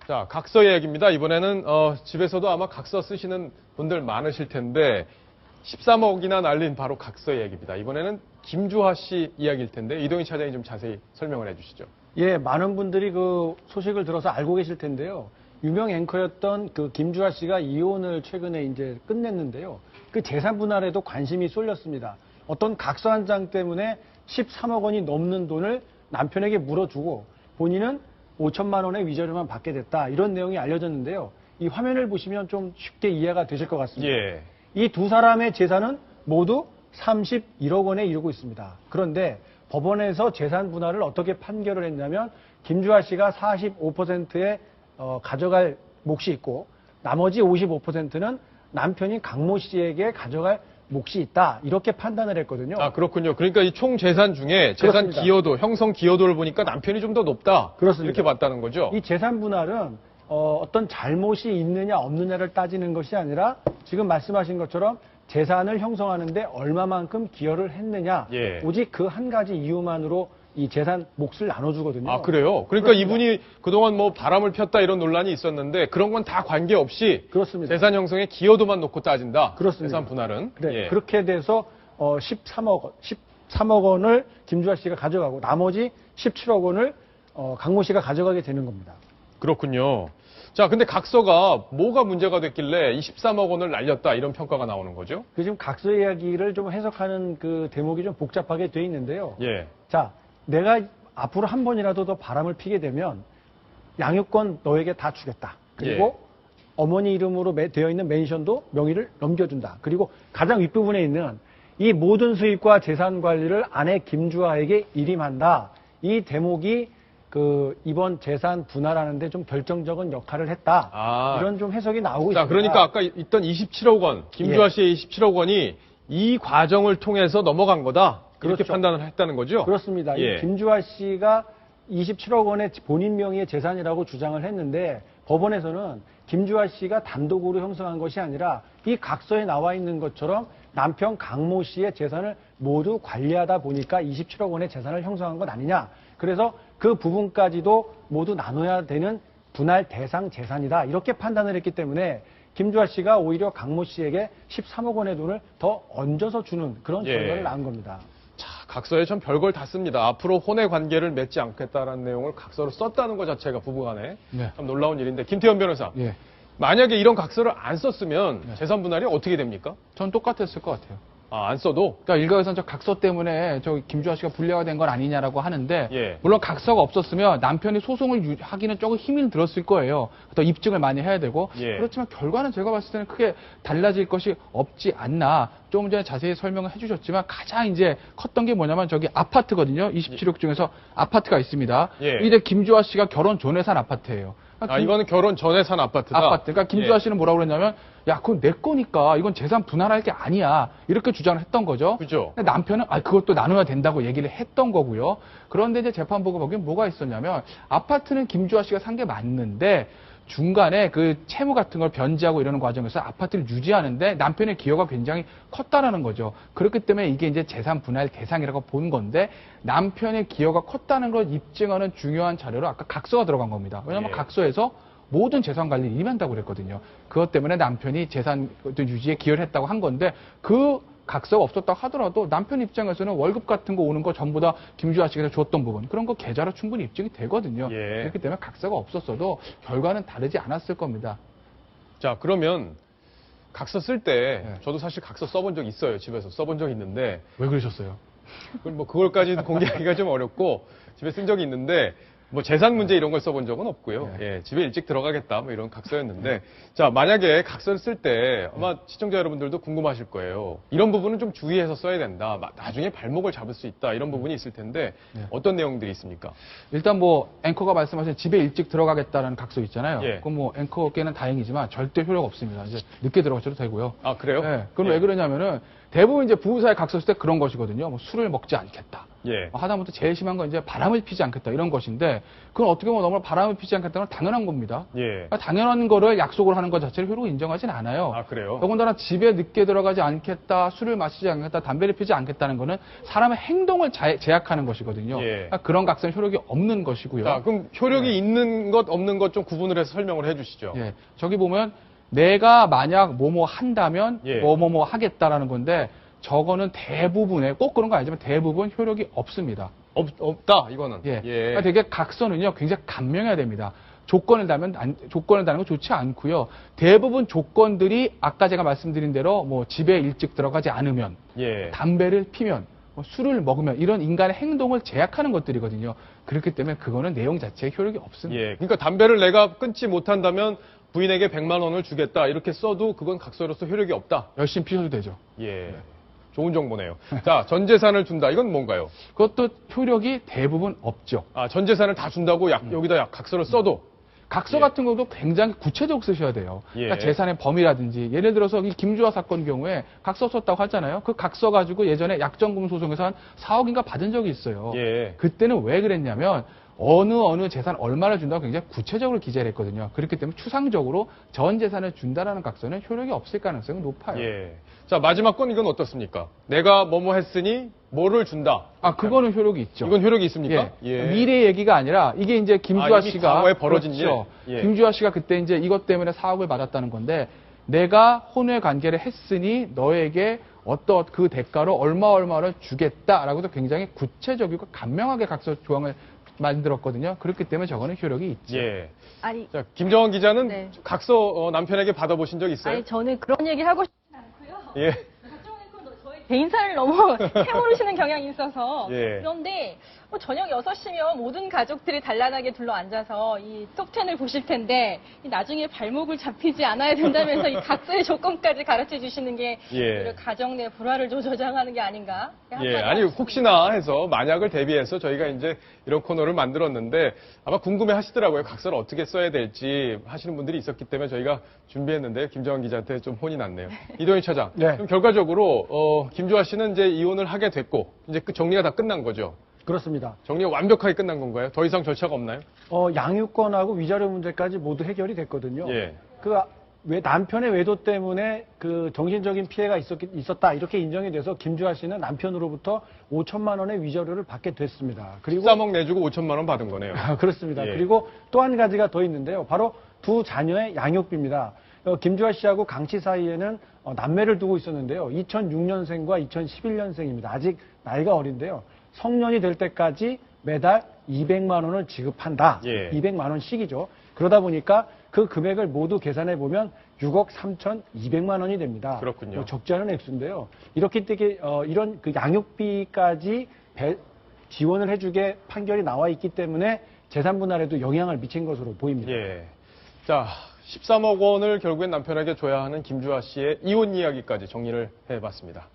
자, 각서 이야기입니다. 이번에는 집에서도 아마 각서 쓰시는 분들 많으실 텐데 13억이나 날린 바로 각서 이야기입니다. 이번에는 김주하 씨 이야기일 텐데 이동희 차장이 좀 자세히 설명을 해주시죠. 예, 많은 분들이 그 소식을 들어서 알고 계실 텐데요. 유명 앵커였던 그 김주하 씨가 이혼을 최근에 이제 끝냈는데요. 그 재산 분할에도 관심이 쏠렸습니다. 어떤 각서 한 장 때문에 13억 원이 넘는 돈을 남편에게 물어주고 본인은 5천만 원의 위자료만 받게 됐다. 이런 내용이 알려졌는데요. 이 화면을 보시면 좀 쉽게 이해가 되실 것 같습니다. 예. 이 두 사람의 재산은 모두 31억 원에 이르고 있습니다. 그런데 법원에서 재산 분할을 어떻게 판결을 했냐면 김주하 씨가 45%의 가져갈 몫이 있고 나머지 55%는 남편인 강모 씨에게 가져갈 몫이 있다. 이렇게 판단을 했거든요. 아, 그렇군요. 그러니까 이 총 재산 중에 재산 그렇습니다. 기여도, 형성 기여도를 보니까 남편이 좀 더 높다. 그렇습니다. 이렇게 봤다는 거죠. 이 재산 분할은 어떤 잘못이 있느냐 없느냐를 따지는 것이 아니라 지금 말씀하신 것처럼 재산을 형성하는데 얼마만큼 기여를 했느냐. 예. 오직 그 한 가지 이유만으로 이 재산 몫을 나눠주거든요. 아, 그래요? 그러니까 그렇습니다. 이분이 그동안 뭐 바람을 폈다 이런 논란이 있었는데 그런 건 다 관계없이 그렇습니다. 재산 형성에 기여도만 놓고 따진다. 그렇습니다. 재산 분할은. 네, 예. 그렇게 돼서 13억 원을 김주하 씨가 가져가고 나머지 17억 원을 강모 씨가 가져가게 되는 겁니다. 그렇군요. 자, 근데 각서가 뭐가 문제가 됐길래 23억 원을 날렸다 이런 평가가 나오는 거죠? 그 지금 각서 이야기를 좀 해석하는 그 대목이 좀 복잡하게 돼 있는데요. 예. 자, 내가 앞으로 한 번이라도 더 바람을 피게 되면 양육권 너에게 다 주겠다. 그리고 어머니 이름으로 되어 있는 맨션도 명의를 넘겨준다. 그리고 가장 윗부분에 있는 이 모든 수입과 재산 관리를 아내 김주하에게 일임한다. 이 대목이 그 이번 재산 분할하는데 좀 결정적인 역할을 했다. 아. 이런 좀 해석이 나오고 자, 있습니다. 그러니까 아까 있던 27억 원, 김주하 씨의 27억 원이 이 과정을 통해서 넘어간 거다. 이렇게 그렇죠. 판단을 했다는 거죠? 그렇습니다. 예. 이 김주하 씨가 27억 원의 본인 명의의 재산이라고 주장을 했는데 법원에서는 김주하 씨가 단독으로 형성한 것이 아니라 이 각서에 나와 있는 것처럼 남편 강모 씨의 재산을 모두 관리하다 보니까 27억 원의 재산을 형성한 것 아니냐. 그래서 그 부분까지도 모두 나눠야 되는 분할 대상 재산이다. 이렇게 판단을 했기 때문에 김주하 씨가 오히려 강모 씨에게 13억 원의 돈을 더 얹어서 주는 그런 예. 결과를 낳은 겁니다. 자, 각서에 참 별걸 다 씁니다. 앞으로 혼의 관계를 맺지 않겠다라는 내용을 각서로 썼다는 것 자체가 부부간에 네. 참 놀라운 일인데 김태현 변호사. 예. 만약에 이런 각서를 안 썼으면 재산 분할이 어떻게 됩니까? 전 똑같았을 것 같아요. 아, 안 써도? 그러니까 일각에서는 저 각서 때문에 저 김주하 씨가 불리가 된 건 아니냐라고 하는데 예. 물론 각서가 없었으면 남편이 소송을 하기는 조금 힘이 들었을 거예요. 또 입증을 많이 해야 되고 예. 그렇지만 결과는 제가 봤을 때는 크게 달라질 것이 없지 않나. 좀 전에 자세히 설명을 해주셨지만 가장 이제 컸던 게 뭐냐면 저기 아파트거든요. 27억 중에서 아파트가 있습니다. 예. 이제 김주하 씨가 결혼 전에 산 아파트예요. 아, 이거는 결혼 전에 산 아파트다? 아파트. 그러니까 김주하 예. 씨는 뭐라고 그랬냐면, 야, 그건 내 거니까 이건 재산 분할할 게 아니야. 이렇게 주장을 했던 거죠. 그죠. 근데 남편은, 그것도 나눠야 된다고 얘기를 했던 거고요. 그런데 이제 재판부가 보기엔 뭐가 있었냐면, 아파트는 김주하 씨가 산 게 맞는데, 중간에 그 채무 같은 걸 변제하고 이러는 과정에서 아파트를 유지하는데 남편의 기여가 굉장히 컸다라는 거죠. 그렇기 때문에 이게 이제 재산 분할 대상이라고 본 건데 남편의 기여가 컸다는 걸 입증하는 중요한 자료로 아까 각서가 들어간 겁니다. 왜냐하면 예. 각서에서 모든 재산 관리를 임한다고 그랬거든요. 그것 때문에 남편이 재산 유지에 기여를 했다고 한 건데 그 각서가 없었다고 하더라도 남편 입장에서는 월급 같은 거 오는 거 전부 다 김주하 씨가 줬던 부분 그런 거 계좌로 충분히 입증이 되거든요. 예. 그렇기 때문에 각서가 없었어도 결과는 다르지 않았을 겁니다. 자, 그러면 각서 쓸 때 네. 저도 사실 각서 써본 적 있어요. 집에서 써본 적 있는데 왜 그러셨어요? 뭐 그걸까지 공개하기가 좀 어렵고 집에 쓴 적이 있는데 뭐 재산 문제 이런 걸 써본 적은 없고요. 예, 집에 일찍 들어가겠다 뭐 이런 각서였는데 자, 만약에 각서를 쓸 때 아마 시청자 여러분들도 궁금하실 거예요. 이런 부분은 좀 주의해서 써야 된다. 나중에 발목을 잡을 수 있다. 이런 부분이 있을 텐데 어떤 내용들이 있습니까? 일단 뭐 앵커가 말씀하신 집에 일찍 들어가겠다는 각서 있잖아요. 예. 그럼 뭐 앵커께는 다행이지만 절대 효력 없습니다. 이제 늦게 들어가셔도 되고요. 아, 그래요? 네. 그럼 예. 왜 그러냐면은 대부분 이제 부부 사이 각서 쓸 때 그런 것이거든요. 뭐 술을 먹지 않겠다. 예. 하다못해 제일 심한 건 이제 바람을 피지 않겠다 이런 것인데 그건 어떻게 보면 너무 바람을 피지 않겠다는 건 당연한 겁니다. 예. 그러니까 당연한 거를 약속을 하는 것 자체를 효력을 인정하진 않아요. 아, 그래요? 더군다나 집에 늦게 들어가지 않겠다, 술을 마시지 않겠다, 담배를 피지 않겠다는 거는 사람의 행동을 제약하는 것이거든요. 예. 그러니까 그런 각서는 효력이 없는 것이고요. 자, 그럼 효력이 있는 것, 없는 것 좀 구분을 해서 설명을 해 주시죠. 예, 저기 보면 내가 만약 뭐뭐 한다면 예. 뭐뭐뭐 하겠다라는 건데 저거는 대부분의 꼭 그런 거 아니지만 대부분 효력이 없습니다. 없다, 이거는. 예. 그러니까 되게 각서는요 굉장히 간명해야 됩니다. 조건을 달면 조건을 다는 건 좋지 않고요. 대부분 조건들이 아까 제가 말씀드린 대로 뭐 집에 일찍 들어가지 않으면, 예. 담배를 피면, 뭐 술을 먹으면 이런 인간의 행동을 제약하는 것들이거든요. 그렇기 때문에 그거는 내용 자체에 효력이 없습니다. 예. 그러니까 담배를 내가 끊지 못한다면 부인에게 100만 원을 주겠다. 이렇게 써도 그건 각서로서 효력이 없다. 열심히 피셔도 되죠. 예. 좋은 정보네요. 자, 전 재산을 준다. 이건 뭔가요? 그것도 효력이 대부분 없죠. 아, 전 재산을 다 준다고 여기다 각서를 써도 각서 예. 같은 것도 굉장히 구체적으로 쓰셔야 돼요. 그러니까 예. 재산의 범위라든지 예를 들어서 이 김주화 사건 경우에 각서 썼다고 하잖아요. 그 각서 가지고 예전에 약정금 소송에서 한 4억인가 받은 적이 있어요. 예. 그때는 왜 그랬냐면 어느 재산 얼마를 준다고 굉장히 구체적으로 기재를 했거든요. 그렇기 때문에 추상적으로 전 재산을 준다라는 각서는 효력이 없을 가능성이 높아요. 예. 자, 마지막 건 이건 어떻습니까? 내가 뭐뭐 했으니 뭐를 준다. 아, 그거는 효력이 있죠. 이건 효력이 있습니까? 예. 미래 얘기가 아니라 이게 이제 김주아 이미 씨가 과거에 벌어진 그렇죠. 일. 예. 김주아 씨가 그때 이제 이것 때문에 4억을 받았다는 건데 내가 혼외 관계를 했으니 너에게 어떤 그 대가로 얼마를 주겠다라고도 굉장히 구체적이고 간명하게 각서 조항을 만들었거든요. 그렇기 때문에 저거는 효력이 있죠. 예. 아니, 자, 김정은 기자는 네. 각서 남편에게 받아보신 적 있어요? 아니 저는 그런 얘기 하고 싶지 않고요. 예. 저희 개인사를 너무 캐물으시는 경향이 있어서 예. 그런데 뭐 저녁 6시면 모든 가족들이 단란하게 둘러앉아서 이 톱10을 보실 텐데 나중에 발목을 잡히지 않아야 된다면서 이 각서의 조건까지 가르쳐 주시는 게 예. 오히려 가정 내 불화를 조장하는 게 아닌가? 예, 아니 혹시나 해서 만약을 대비해서 저희가 이제 이런 코너를 만들었는데 아마 궁금해 하시더라고요. 각서를 어떻게 써야 될지 하시는 분들이 있었기 때문에 저희가 준비했는데 김정은 기자한테 좀 혼이 났네요. 이동희 차장. 네. 그럼 결과적으로 김주아 씨는 이제 이혼을 하게 됐고 이제 그 정리가 다 끝난 거죠. 그렇습니다. 정리가 완벽하게 끝난 건가요? 더 이상 절차가 없나요? 양육권하고 위자료 문제까지 모두 해결이 됐거든요. 예. 왜 남편의 외도 때문에 그 정신적인 피해가 있었다 이렇게 인정이 돼서 김주아 씨는 남편으로부터 5천만 원의 위자료를 받게 됐습니다. 그리고 13억 내주고 5천만 원 받은 거네요. 그렇습니다. 예. 그리고 또 한 가지가 더 있는데요. 바로 두 자녀의 양육비입니다. 김주아 씨하고 강 씨 사이에는 남매를 두고 있었는데요. 2006년생과 2011년생입니다. 아직 나이가 어린데요. 성년이 될 때까지 매달 200만 원을 지급한다. 예. 200만 원씩이죠. 그러다 보니까 그 금액을 모두 계산해 보면 6억 3,200만 원이 됩니다. 그렇군요. 적지 않은 액수인데요. 이렇기 때문에 이런 그 양육비까지 지원을 해주게 판결이 나와 있기 때문에 재산 분할에도 영향을 미친 것으로 보입니다. 예. 자, 13억 원을 결국엔 남편에게 줘야 하는 김주아 씨의 이혼 이야기까지 정리를 해봤습니다.